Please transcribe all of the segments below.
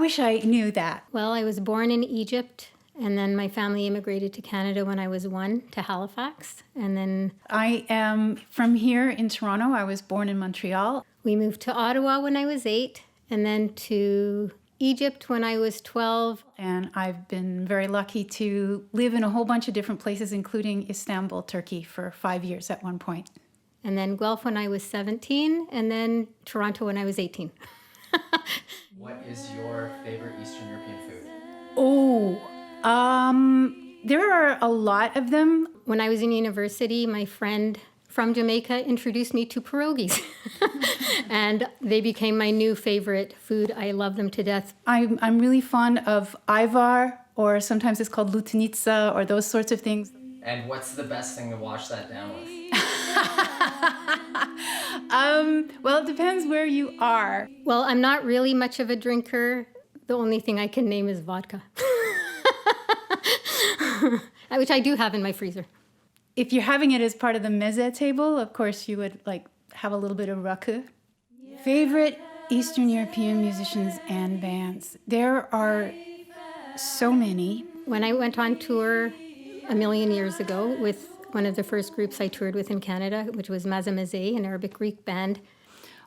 wish I knew that. Well, I was born in Egypt, and then my family immigrated to Canada when I was 1 to Halifax. And then I am from here in Toronto. I was born in Montreal. we moved to Ottawa when I was 8, and then to Egypt when I was 12. And I've been very lucky to live in a whole bunch of different places, including Istanbul, Turkey, for 5 years at one point. And then Guelph when I was 17, and then Toronto when I was 18. What is your favorite Eastern European food? There are a lot of them. When I was in university, my friend from Jamaica introduced me to pierogies. And they became my new favorite food. I love them to death. I'm really fond of ivar, or sometimes it's called lutenitsa, or those sorts of things. And what's the best thing to wash that down with? Well, it depends where you are. Well, I'm not really much of a drinker. The only thing I can name is vodka. Which I do have in my freezer. If you're having it as part of the meze table, of course you would have a little bit of rakı. Favorite Eastern European musicians and bands. There are so many. When I went on tour a million years ago with one of the first groups I toured with in Canada, which was Mazamazeh, an Arabic Greek band.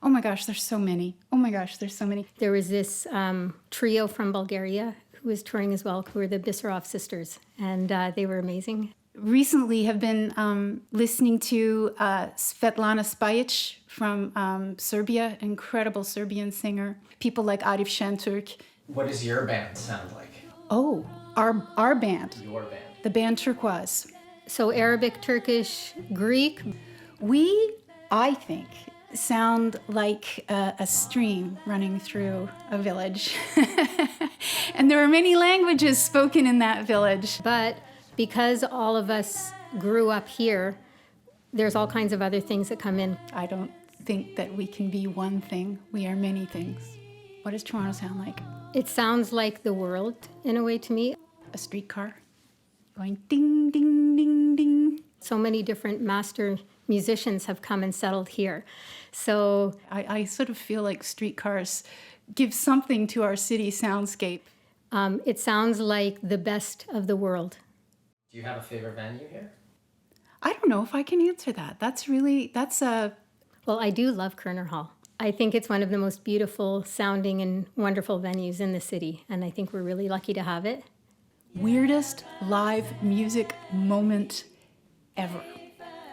Oh my gosh, there's so many. Oh my gosh, there's so many. There was this trio from Bulgaria who was touring as well, who were the Bisarov sisters, and they were amazing. Recently have been listening to Svetlana Spajic from Serbia, incredible Serbian singer. People like Arif Şentürk. What does your band sound like? Oh, our band. Your band. The band Turkwaz. So Arabic, Turkish, Greek. We, I think, sound like a stream running through a village. And there are many languages spoken in that village. But because all of us grew up here, there's all kinds of other things that come in. I don't think that we can be one thing. We are many things. What does Toronto sound like? It sounds like the world in a way to me. A streetcar going ding, ding, ding, ding. So many different master musicians have come and settled here. So I sort of feel like streetcars give something to our city soundscape. It sounds like the best of the world. Do you have a favorite venue here? I don't know if I can answer that. That's a... Well, I do love Kerner Hall. I think it's one of the most beautiful sounding and wonderful venues in the city, and I think we're really lucky to have it. Weirdest live music moment ever.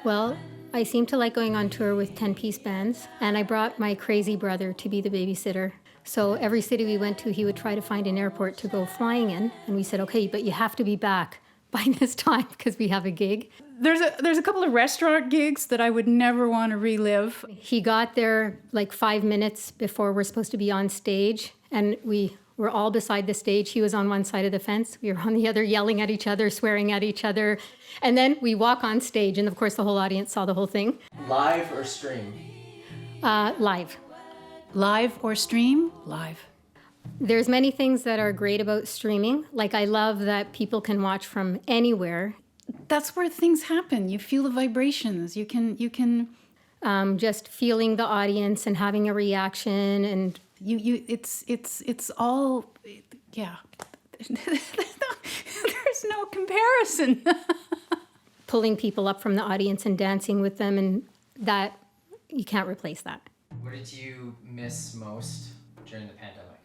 Well, I seem to like going on tour with 10-piece bands, and I brought my crazy brother to be the babysitter. So every city we went to, he would try to find an airport to go flying in, and we said, okay, but you have to be back by this time because we have a gig. There's a couple of restaurant gigs that I would never want to relive. He got there like 5 minutes before we're supposed to be on stage, and we were all beside the stage. He was on one side of the fence. We were on the other, yelling at each other, swearing at each other. And then we walk on stage, and of course the whole audience saw the whole thing. Live or stream? Live. Live or stream? Live. There's many things that are great about streaming. Like I love that people can watch from anywhere. That's where things happen. You feel the vibrations. You can just feeling the audience and having a reaction, and it's all, yeah. There's no comparison. pulling people up from the audience and dancing with them, and that, you can't replace that. What did you miss most during the pandemic?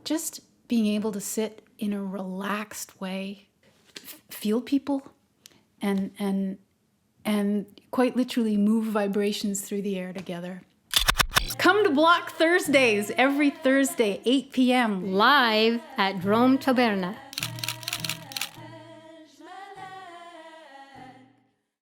Just being able to sit in a relaxed way, feel people, and quite literally move vibrations through the air together. Come to BLOK Thursdays, every Thursday, 8 p.m. Live at DROM Taberna.